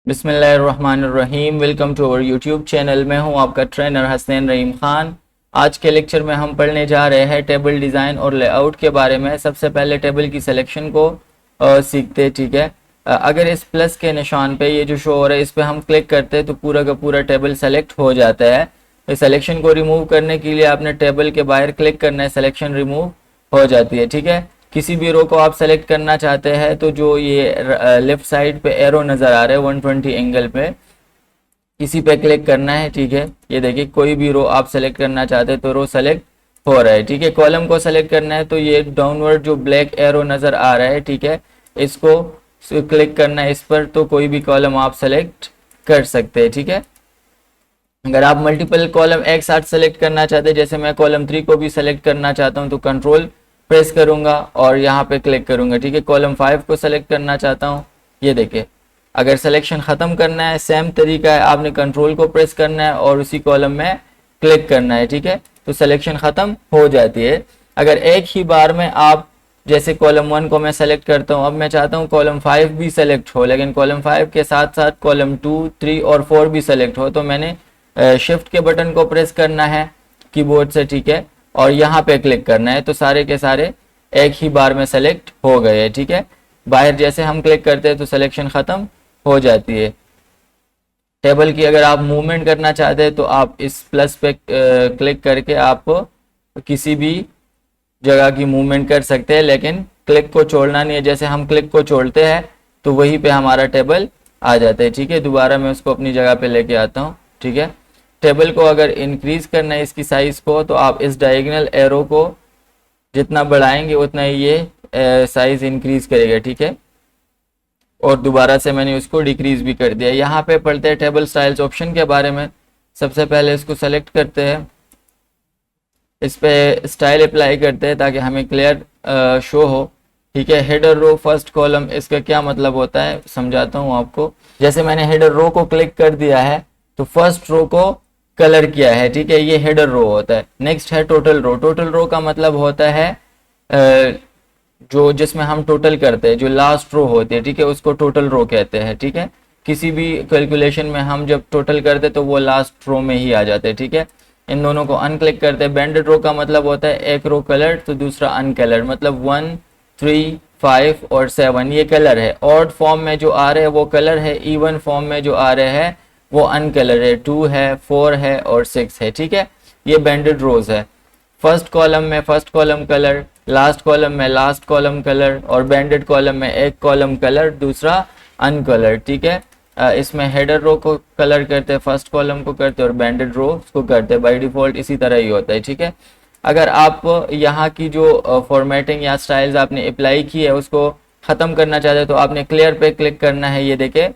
बिस्मिल्लाहिर्रहमानिर्रहीम। Welcome to our YouTube channel. मैं हूं आपका ट्रेनर हसनैन रहीम खान। आज के लेक्चर में हम पढ़ने जा रहे हैं टेबल डिज़ाइन और लेआउट के बारे में। सबसे पहले टेबल की सिलेक्शन को सीखते हैं, ठीक है। अगर इस प्लस के निशान पे ये जो शो हो रहा है इस पे हम क्लिक करते हैं तो पूरा का पूरा टेबल सेलेक्ट हो जाता है। तो सिलेक्शन को रिमूव करने के लिए आपने टेबल के बाहर क्लिक करना है, सिलेक्शन रिमूव हो जाती है, ठीक है। किसी भी रो को आप सेलेक्ट करना चाहते हैं तो जो ये लेफ्ट साइड पे एरो नज़र आ रहा है 120 एंगल पे, इसी पे क्लिक करना है, ठीक है। ये देखिए कोई भी रो आप सेलेक्ट करना चाहते हैं तो रो सेलेक्ट हो रहा है, ठीक है। कॉलम को सेलेक्ट करना है तो ये डाउनवर्ड जो ब्लैक एरो नज़र आ रहा है, ठीक है, इसको क्लिक करना है इस पर तो कोई भी कॉलम आप सेलेक्ट कर सकते हैं, ठीक है। अगर आप मल्टीपल कॉलम एक साथ सेलेक्ट करना चाहते हैं, जैसे मैं कॉलम 3 को भी सेलेक्ट करना चाहता हूं तो कंट्रोल प्रेस करूंगा और यहाँ पे क्लिक करूंगा, ठीक है। कॉलम 5 को सेलेक्ट करना चाहता हूं, ये देखिए। अगर सिलेक्शन ख़त्म करना है सेम तरीका है, आपने कंट्रोल को प्रेस करना है और उसी कॉलम में क्लिक करना है, ठीक है, तो सिलेक्शन ख़त्म हो जाती है। अगर एक ही बार में आप, जैसे कॉलम 1 को मैं सेलेक्ट करता हूँ, अब मैं चाहता हूँ कॉलम 5 भी सेलेक्ट हो, लेकिन कॉलम 5 के साथ साथ कॉलम 2, 3 और 4 भी सेलेक्ट हो, तो मैंने शिफ्ट के बटन को प्रेस करना है कीबोर्ड से, ठीक है, और यहाँ पे क्लिक करना है तो सारे के सारे एक ही बार में सेलेक्ट हो गए, ठीक है। बाहर जैसे हम क्लिक करते हैं तो सिलेक्शन ख़त्म हो जाती है। टेबल की अगर आप मूवमेंट करना चाहते हैं तो आप इस प्लस पे क्लिक करके आप किसी भी जगह की मूवमेंट कर सकते हैं, लेकिन क्लिक को छोड़ना नहीं है। जैसे हम क्लिक को छोड़ते हैं तो वहीं पे हमारा टेबल आ जाता है, ठीक है। दोबारा मैं उसको अपनी जगह पे लेके आता हूँ, ठीक है। टेबल को अगर इंक्रीज करना है इसकी साइज को तो आप इस डायगोनल एरो को जितना बढ़ाएंगे उतना ही ये साइज इंक्रीज करेगा, ठीक है। और दोबारा से मैंने उसको डिक्रीज भी कर दिया। यहाँ पे पढ़ते हैं टेबल स्टाइल्स ऑप्शन के बारे में। सबसे पहले इसको सेलेक्ट करते हैं, इस पे स्टाइल अप्लाई करते हैं ताकि हमें क्लियर शो हो, ठीक है। हेडर रो फर्स्ट कॉलम, इसका क्या मतलब होता है समझाता हूँ आपको। जैसे मैंने हेडर रो को क्लिक कर दिया है तो फर्स्ट रो को कलर किया है, ठीक है, ये हेडर रो होता है। नेक्स्ट है टोटल रो। टोटल रो का मतलब होता है जो जिसमें हम टोटल करते हैं, जो लास्ट रो होती है, ठीक है, उसको टोटल रो कहते हैं, ठीक है। किसी भी कैलकुलेशन में हम जब टोटल करते हैं तो वो लास्ट रो में ही आ जाते हैं, ठीक है। इन दोनों को अनक्लिक करते हैं। बैंडेड रो का मतलब होता है एक रो कलर्ड तो दूसरा अनकलर्ड, मतलब 1, 3, 5 और 7 ये कलर है। ऑड फॉर्म में जो आ रहे हैं वो कलर है, इवन फॉर्म में जो आ रहे हैं वो अनकलर है, 2 है, 4 है और 6 है, ठीक है। ये बैंडेड रोज है। फर्स्ट कॉलम में first column colour, last column में लास्ट कॉलम कलर और बैंडेड कॉलम में एक कॉलम कलर दूसरा अनकलर, ठीक है। इसमें हेडर रो को कलर करते हैं, फर्स्ट कॉलम को करते हैं और बैंडेड रो को करते हैं। बाय डिफॉल्ट इसी तरह ही होता है, ठीक है। अगर आप यहाँ की जो फॉर्मेटिंग या स्टाइल्स आपने अप्लाई की है उसको ख़त्म करना चाहते हैं तो आपने क्लियर पे क्लिक करना है। ये देखे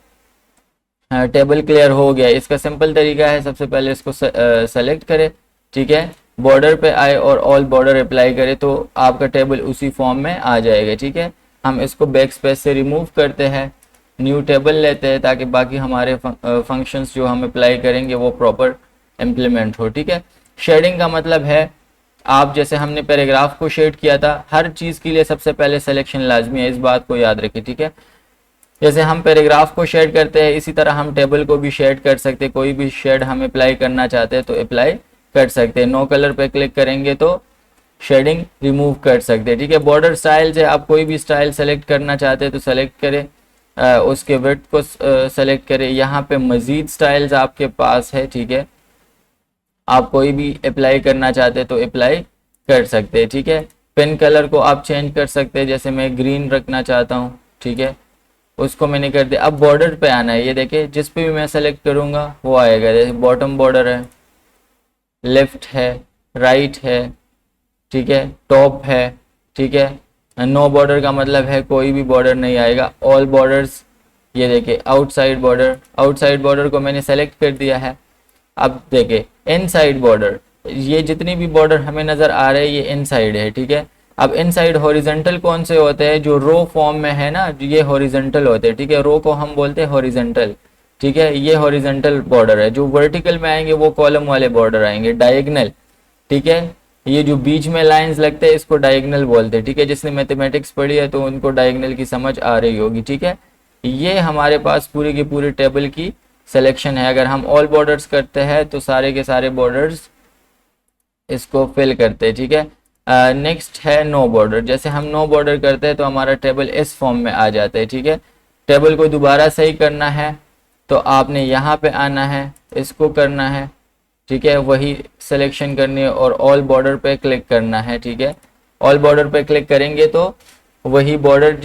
टेबल क्लियर हो गया। इसका सिंपल तरीका है, सबसे पहले इसको सेलेक्ट करें, ठीक है, बॉर्डर पे आए और ऑल बॉर्डर अप्लाई करें तो आपका टेबल उसी फॉर्म में आ जाएगा, ठीक है। हम इसको बैक स्पेस से रिमूव करते हैं, न्यू टेबल लेते हैं ताकि बाकी हमारे फंक्शंस जो हम अप्लाई करेंगे वो प्रॉपर इम्प्लीमेंट हो, ठीक है। शेडिंग का मतलब है आप, जैसे हमने पैराग्राफ को शेड किया था, हर चीज़ के लिए सबसे पहले सिलेक्शन लाजमी है, इस बात को याद रखें, ठीक है। जैसे हम पैराग्राफ को शेड करते हैं इसी तरह हम टेबल को भी शेड कर सकते हैं। कोई भी शेड हम अप्लाई करना चाहते हैं तो अप्लाई कर सकते हैं। नो कलर पे क्लिक करेंगे तो शेडिंग रिमूव कर सकते हैं, ठीक है। बॉर्डर स्टाइल है, आप कोई भी स्टाइल सेलेक्ट करना चाहते हैं तो सेलेक्ट करें, उसके विड्थ को सेलेक्ट करें। यहाँ पे मजीद स्टाइल्स आपके पास है, ठीक है, आप कोई भी अप्लाई करना चाहते हैं तो अप्लाई कर सकते हैं, ठीक है। पेन कलर को आप चेंज कर सकते हैं, जैसे मैं ग्रीन रखना चाहता हूँ, ठीक है, उसको मैंने कर दिया। अब बॉर्डर पे आना है, ये देखिए जिस पे भी मैं सेलेक्ट करूँगा वो आएगा। जैसे बॉटम बॉर्डर है, लेफ्ट है, राइट है, ठीक है, टॉप है, ठीक है। नो बॉर्डर का मतलब है कोई भी बॉर्डर नहीं आएगा। ऑल बॉर्डर्स, ये देखिए आउटसाइड बॉर्डर, आउटसाइड बॉर्डर को मैंने सेलेक्ट कर दिया है। अब देखिए इनसाइड बॉर्डर, ये जितनी भी बॉर्डर हमें नज़र आ रहे हैं ये इनसाइड है, ठीक है। अब इनसाइड हॉरिजेंटल कौन से होते हैं, जो रो फॉर्म में है ना, ये हॉरिजेंटल होते हैं, ठीक है। रो को हम बोलते हैं हॉरिजेंटल, ठीक है, ये हॉरिजेंटल बॉर्डर है। जो वर्टिकल में आएंगे वो कॉलम वाले बॉर्डर आएंगे। डायगोनल, ठीक है, ये जो बीच में लाइंस लगते हैं इसको डायगोनल बोलते हैं, ठीक है। जिसने मैथमेटिक्स पढ़ी है तो उनको डायगोनल की समझ आ रही होगी, ठीक है। ये हमारे पास पूरी की पूरी टेबल की सिलेक्शन है। अगर हम ऑल बॉर्डर्स करते हैं तो सारे के सारे बॉर्डर्स इसको फिल करते हैं, ठीक है। नेक्स्ट है नो बॉर्डर। जैसे हम नो बॉर्डर करते हैं तो हमारा टेबल इस फॉर्म में आ जाता है, ठीक है। टेबल को दोबारा सही करना है तो आपने यहाँ पे आना है, इसको करना है, ठीक है, वही सिलेक्शन करनी है और ऑल बॉर्डर पे क्लिक करना है, ठीक है। ऑल बॉर्डर पे क्लिक करेंगे तो वही बॉर्डर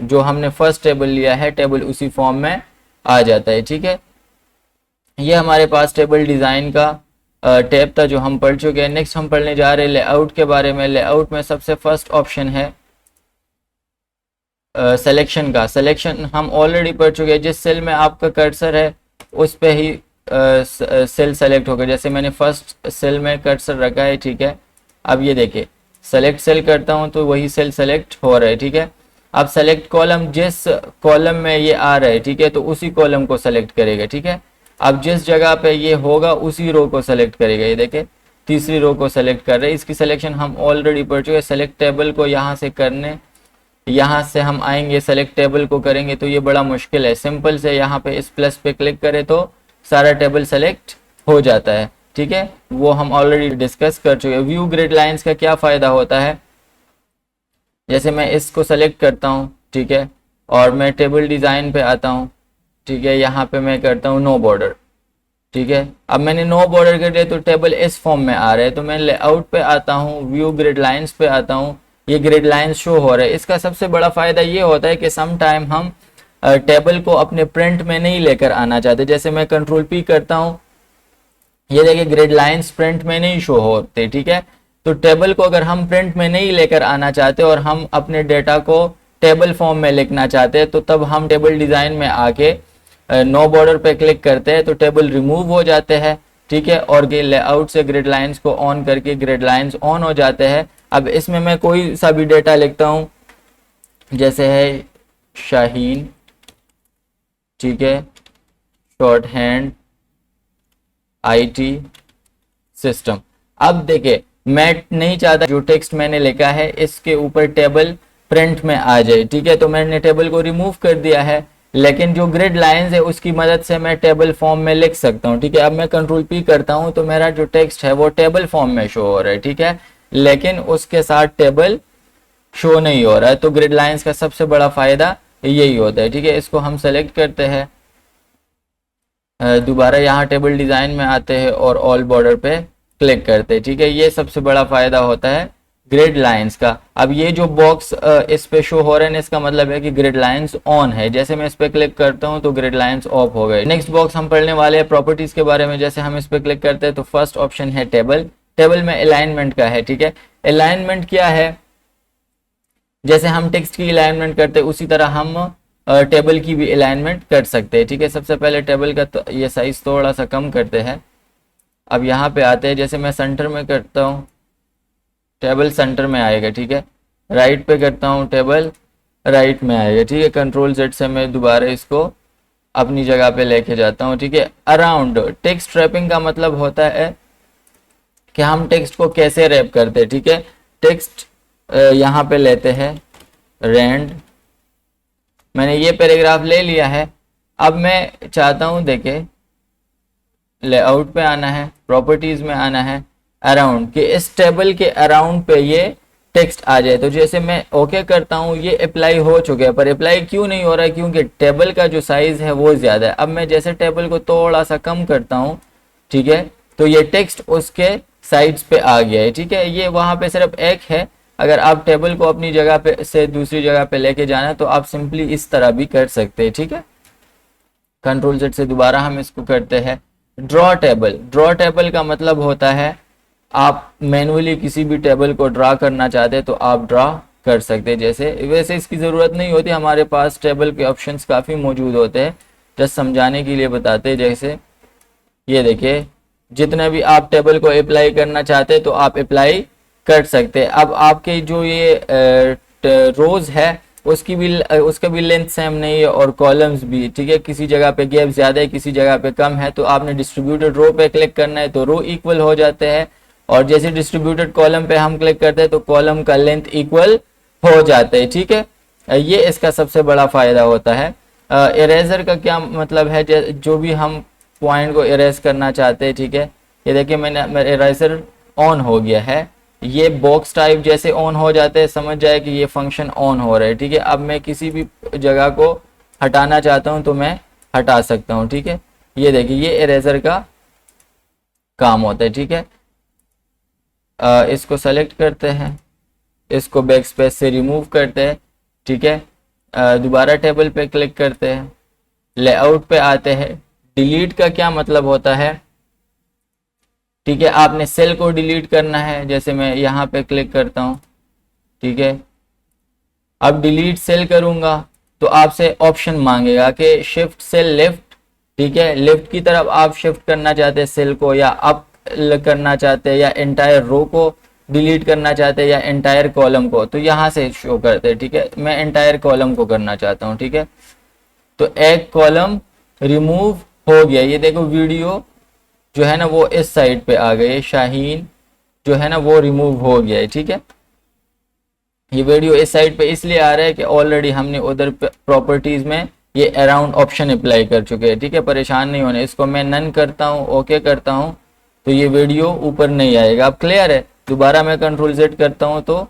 जो हमने फर्स्ट टेबल लिया है, टेबल उसी फॉर्म में आ जाता है, ठीक है। ये हमारे पास टेबल डिज़ाइन का टैब था जो हम पढ़ चुके हैं। नेक्स्ट हम पढ़ने जा रहे हैं लेआउट के बारे में। लेआउट में सबसे फर्स्ट ऑप्शन है सिलेक्शन का। सिलेक्शन हम ऑलरेडी पढ़ चुके हैं। जिस सेल में आपका कर्सर है उस पे ही सेल सेलेक्ट होगा। जैसे मैंने फर्स्ट सेल में कर्सर रखा है, ठीक है। अब ये देखिए सेलेक्ट सेल करता हूँ तो वही सेल सेलेक्ट हो रहा है, ठीक है। अब सेलेक्ट कॉलम, जिस कॉलम में ये आ रहा है, ठीक है, तो उसी कॉलम को सेलेक्ट करेगा, ठीक है। अब जिस जगह पे ये होगा उसी रो को सेलेक्ट करेगा। ये देखिए तीसरी रो को सेलेक्ट कर रहे हैं। इसकी सिलेक्शन हम ऑलरेडी पढ़ चुके हैं। सेलेक्ट टेबल को यहाँ से करने, यहाँ से हम आएंगे सेलेक्ट टेबल को करेंगे तो ये बड़ा मुश्किल है। सिंपल से यहाँ पे इस प्लस पे क्लिक करें तो सारा टेबल सेलेक्ट हो जाता है, ठीक है। वो हम ऑलरेडी डिस्कस कर चुके हैं। व्यू ग्रिड लाइंस का क्या फ़ायदा होता है, जैसे मैं इसको सेलेक्ट करता हूँ, ठीक है, और मैं टेबल डिज़ाइन पे आता हूँ, ठीक है। यहाँ पे मैं करता हूँ नो बॉर्डर, ठीक है। अब मैंने नो बॉर्डर कर दिया तो टेबल इस फॉर्म में आ रहा है। तो मैं लेआउट पे आता हूँ, व्यू ग्रिड लाइंस पे आता हूँ, ये ग्रिड लाइंस शो हो रहा है। इसका सबसे बड़ा फ़ायदा ये होता है कि सम टाइम हम टेबल को अपने प्रिंट में नहीं लेकर आना चाहते। जैसे मैं कंट्रोल पी करता हूँ, ये देखिए ग्रिड लाइंस प्रिंट में नहीं शो होते, ठीक है। तो टेबल को अगर हम प्रिंट में नहीं लेकर आना चाहते और हम अपने डेटा को टेबल फॉर्म में लिखना चाहते हैं तो तब हम टेबल डिज़ाइन में आके नो बॉर्डर पे क्लिक करते हैं तो टेबल रिमूव हो जाते हैं, ठीक है। और ये लेआउट से ग्रिड लाइंस को ऑन करके ग्रिड लाइंस ऑन हो जाते हैं। अब इसमें मैं कोई सा भी डेटा लिखता हूँ, जैसे है शाहीन, ठीक है, शॉर्ट हैंड IT सिस्टम। अब देखिए मैं नहीं चाहता जो टेक्स्ट मैंने लिखा है इसके ऊपर टेबल प्रिंट में आ जाए, ठीक है। तो मैंने टेबल को रिमूव कर दिया है, लेकिन जो ग्रिड लाइंस है उसकी मदद से मैं टेबल फॉर्म में लिख सकता हूँ, ठीक है। अब मैं कंट्रोल पी करता हूँ तो मेरा जो टेक्स्ट है वो टेबल फॉर्म में शो हो रहा है, ठीक है, लेकिन उसके साथ टेबल शो नहीं हो रहा है। तो ग्रिड लाइंस का सबसे बड़ा फायदा यही होता है, ठीक है। इसको हम सेलेक्ट करते हैं, दोबारा यहाँ टेबल डिज़ाइन में आते हैं और ऑल बॉर्डर पे क्लिक करते हैं, ठीक है। ये सबसे बड़ा फायदा होता है ग्रिड लाइंस का। अब ये जो बॉक्स इस पे शो हो रहे हैं इसका मतलब है कि ग्रिड लाइंस ऑन है। जैसे मैं इस पे क्लिक करता हूँ तो ग्रिड लाइंस ऑफ हो गए। नेक्स्ट बॉक्स हम पढ़ने वाले हैं प्रॉपर्टीज के बारे में। जैसे हम इस पे क्लिक करते हैं तो फर्स्ट ऑप्शन है टेबल। टेबल में अलाइनमेंट का है, ठीक है। अलाइनमेंट क्या है, जैसे हम टेक्स्ट की अलाइनमेंट करते हैं उसी तरह हम टेबल की भी अलाइनमेंट कर सकते हैं, ठीक है। सबसे पहले टेबल का तो ये साइज थोड़ा सा कम करते हैं। अब यहाँ पे आते हैं, जैसे मैं सेंटर में करता हूँ टेबल सेंटर में आएगा, ठीक है। राइट पे करता हूँ टेबल राइट में आएगा, ठीक है। कंट्रोल Z से मैं दोबारा इसको अपनी जगह पे लेके जाता हूँ, ठीक है। अराउंड टेक्स्ट रैपिंग का मतलब होता है कि हम टेक्स्ट को कैसे रैप करते हैं, ठीक है। टेक्स्ट यहाँ पे लेते हैं रेंड, मैंने ये पैराग्राफ ले लिया है। अब मैं चाहता हूँ देखे लेआउट पे आना है, प्रॉपर्टीज में आना है, अराउंड, कि इस टेबल के अराउंड पे ये टेक्स्ट आ जाए। तो जैसे मैं ओके करता हूँ ये अप्लाई हो चुके हैं, पर अप्लाई क्यों नहीं हो रहा है, क्योंकि टेबल का जो साइज है वो ज़्यादा है। अब मैं जैसे टेबल को थोड़ा सा कम करता हूँ, ठीक है, तो ये टेक्स्ट उसके साइड्स पे आ गया है, ठीक है। ये वहाँ पे सिर्फ एक है। अगर आप टेबल को अपनी जगह पे से दूसरी जगह पे लेके जाना है तो आप सिंपली इस तरह भी कर सकते हैं, ठीक है। कंट्रोल Z से दोबारा हम इसको करते हैं ड्रॉ टेबल। ड्रॉ टेबल का मतलब होता है आप मैनुअली किसी भी टेबल को ड्रा करना चाहते हैं तो आप ड्रा कर सकते हैं। जैसे वैसे इसकी ज़रूरत नहीं होती, हमारे पास टेबल के ऑप्शंस काफ़ी मौजूद होते हैं। जस्ट समझाने के लिए बताते हैं। जैसे ये देखिए जितने भी आप टेबल को अप्लाई करना चाहते हैं तो आप अप्लाई कर सकते हैं। अब आपके जो ये रोज है उसका भी लेंथ सेम नहीं है और कॉलम्स भी, ठीक है। किसी जगह पे गैप ज़्यादा है, किसी जगह पे कम है, तो आपने डिस्ट्रीब्यूटेड रो पे क्लिक करना है तो रो इक्वल हो जाते हैं। और जैसे डिस्ट्रीब्यूटेड कॉलम पे हम क्लिक करते हैं तो कॉलम का लेंथ इक्वल हो जाता है, ठीक है। ये इसका सबसे बड़ा फ़ायदा होता है। इरेज़र का क्या मतलब है, जो भी हम पॉइंट को इरेज करना चाहते हैं, ठीक है, ये देखिए मेरा इरेज़र ऑन हो गया है। ये बॉक्स टाइप जैसे ऑन हो जाते हैं, समझ जाए कि ये फंक्शन ऑन हो रहा है, ठीक है। अब मैं किसी भी जगह को हटाना चाहता हूं तो मैं हटा सकता हूं, ठीक है। ये देखिए ये इरेज़र का काम होता है, ठीक है। इसको सेलेक्ट करते हैं, इसको बैक स्पेस से रिमूव करते हैं, ठीक है। दोबारा टेबल पे क्लिक करते हैं, लेआउट पे आते हैं। डिलीट का क्या मतलब होता है, ठीक है, आपने सेल को डिलीट करना है, जैसे मैं यहाँ पे क्लिक करता हूँ, ठीक है। अब डिलीट सेल करूंगा तो आपसे ऑप्शन मांगेगा कि शिफ्ट सेल लेफ्ट, ठीक है, लेफ्ट की तरफ आप शिफ्ट करना चाहते हैं सेल को, या अप करना चाहते हैं, या एंटायर रो को डिलीट करना चाहते हैं, या एंटायर कॉलम को, तो यहाँ से शो करते हैं, ठीक है। मैं एंटायर कॉलम को करना चाहता हूँ, ठीक है। तो एक कॉलम रिमूव हो गया, ये देखो वीडियो जो है ना वो इस साइड पे आ गई, शाहीन जो है ना वो रिमूव हो गया है, ठीक है। ये वीडियो इस साइड पे इसलिए आ रहा है कि ऑलरेडी हमने उधर प्रॉपर्टीज में ये अराउंड ऑप्शन अप्लाई कर चुके हैं, ठीक है। परेशान नहीं होने, इसको मैं नन करता हूँ, ओके करता हूँ, तो ये वीडियो ऊपर नहीं आएगा। अब क्लियर है। दोबारा मैं कंट्रोल जेड करता हूँ तो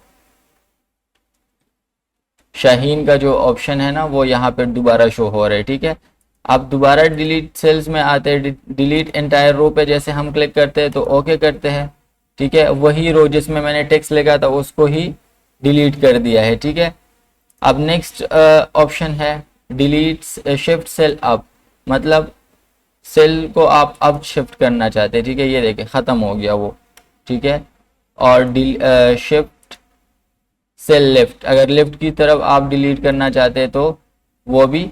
शाहीन का जो ऑप्शन है ना वो यहाँ पे दोबारा शो हो रहा है, ठीक है। अब दोबारा डिलीट सेल्स में आते हैं, डिलीट एंटायर रो पे जैसे हम क्लिक करते हैं तो ओके करते हैं, ठीक है। वही रो जिसमें मैंने टेक्स्ट लिखा था उसको ही डिलीट कर दिया है, ठीक है। अब नेक्स्ट ऑप्शन है डिलीट शिफ्ट सेल अप, मतलब सेल को आप अब शिफ्ट करना चाहते हैं, ठीक है। ये देखिए ख़त्म हो गया वो, ठीक है। और शिफ्ट सेल लेफ्ट, अगर लेफ्ट की तरफ आप डिलीट करना चाहते हैं तो वो भी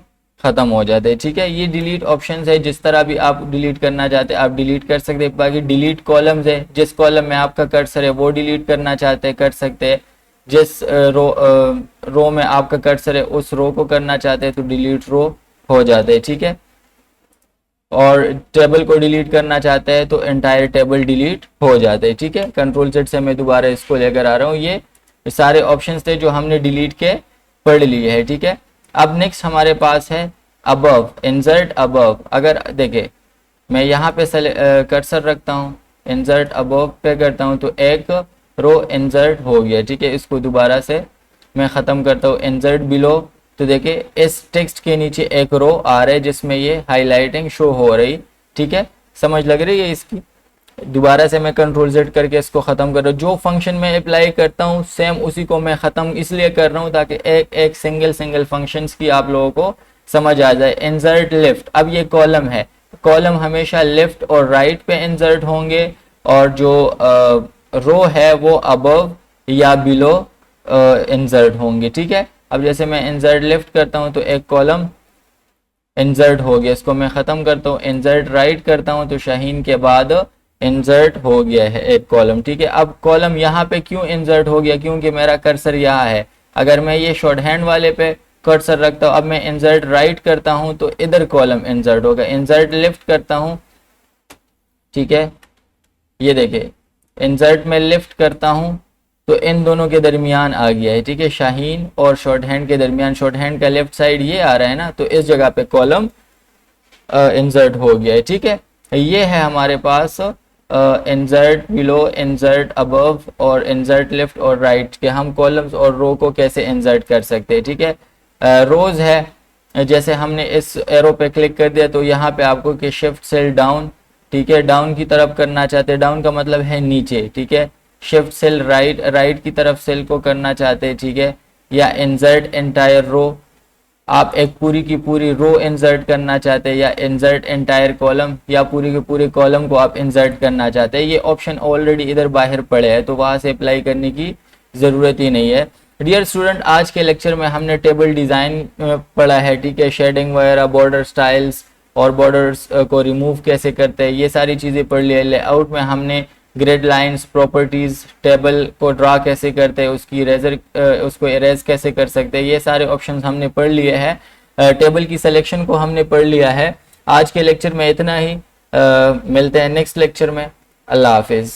ख़त्म हो जाते हैं, ठीक है। ये डिलीट ऑप्शंस है, जिस तरह भी आप डिलीट करना चाहते हैं आप डिलीट कर सकते हैं। बाकी डिलीट कॉलम्स है, जिस कॉलम में आपका कर्सर है वो डिलीट करना चाहते हैं कर सकते हैं। जिस रो में आपका कर्सर है उस रो को करना चाहते हैं तो डिलीट रो हो जाते हैं, ठीक है। और टेबल को डिलीट करना चाहते हैं तो एंटायर टेबल डिलीट हो जाते हैं, ठीक है। कंट्रोल जेड से मैं दोबारा इसको लेकर आ रहा हूँ। ये सारे ऑप्शंस थे जो हमने डिलीट के पढ़ लिए हैं, ठीक है। अब नेक्स्ट हमारे पास है अबव, इंसर्ट अबव। अगर देखे मैं यहाँ पे कर्सर रखता हूँ, इंसर्ट अबव पे करता हूँ तो एक रो इंसर्ट हो गया, ठीक है। इसको दोबारा से मैं ख़त्म करता हूँ, इंसर्ट बिलो, तो देखिए इस टेक्स्ट के नीचे एक रो आ रहा है जिसमें ये हाईलाइटिंग शो हो रही, ठीक है। समझ लग रही है इसकी। दोबारा से मैं कंट्रोल जेड करके इसको ख़त्म कर रहा हूँ। जो फंक्शन मैं अप्लाई करता हूँ सेम उसी को मैं ख़त्म इसलिए कर रहा हूँ ताकि एक एक सिंगल फंक्शंस की आप लोगों को समझ आ जाए। इंसर्ट लेफ्ट, अब ये कॉलम है, कॉलम हमेशा लेफ्ट और राइट पे इंसर्ट होंगे, और जो रो है वो अबव या बिलो इंसर्ट होंगे, ठीक है। अब जैसे मैं इंसर्ट लेफ्ट करता हूँ तो एक कॉलम इंसर्ट हो गया, इसको मैं ख़त्म करता हूँ। इंसर्ट राइट करता हूँ तो शाहीन के बाद इंसर्ट हो गया है एक कॉलम, ठीक है। अब कॉलम यहाँ पे क्यों इंसर्ट हो गया, क्योंकि मेरा कर्सर यहाँ है। अगर मैं ये शॉर्ट हैंड वाले पे कर्सर रखता हूँ, अब मैं इंसर्ट राइट करता हूँ तो इधर कॉलम इंसर्ट होगा। इंसर्ट लेफ्ट करता हूँ, ठीक है, ये देखिए इंसर्ट में लेफ्ट करता हूँ तो इन दोनों के दरमियान आ गया है, ठीक है। शाहीन और शॉर्ट हैंड के दरमियान, शॉर्ट हैंड का लेफ्ट साइड ये आ रहा है ना, तो इस जगह पे कॉलम इंसर्ट हो गया है, ठीक है। ये है हमारे पास इंसर्ट बिलो, इंसर्ट अबव और इंसर्ट लेफ्ट और राइट के हम कॉलम्स और रो को कैसे इंसर्ट कर सकते हैं, ठीक है। रोज है, जैसे हमने इस एरो पे क्लिक कर दिया तो यहाँ पे आपको कि शिफ्ट सेल डाउन, ठीक है, डाउन की तरफ करना चाहते हैं, डाउन का मतलब है नीचे, ठीक है। शिफ्ट सेल राइट, राइट की तरफ सेल को करना चाहते हैं, ठीक है। या इंसर्ट एंटायर रो, आप एक पूरी की पूरी रो इंसर्ट करना चाहते हैं, या इंसर्ट एंटायर कॉलम, या पूरी के पूरे कॉलम को आप इंसर्ट करना चाहते हैं। ये ऑप्शन ऑलरेडी इधर बाहर पड़े हैं तो वहां से अप्लाई करने की ज़रूरत ही नहीं है। डियर स्टूडेंट, आज के लेक्चर में हमने टेबल डिज़ाइन पढ़ा है, ठीक है, शेडिंग वगैरह, बॉर्डर स्टाइल्स और बॉर्डर्स को रिमूव कैसे करते हैं, ये सारी चीज़ें पढ़ ली है। लेआउट में हमने ग्रिड लाइंस, प्रॉपर्टीज़, टेबल को ड्रा कैसे करते हैं, उसकी उसको इरेज कैसे कर सकते हैं, ये सारे ऑप्शंस हमने पढ़ लिए हैं। टेबल की सिलेक्शन को हमने पढ़ लिया है। आज के लेक्चर में इतना ही, मिलते हैं नेक्स्ट लेक्चर में। अल्लाह हाफिज़।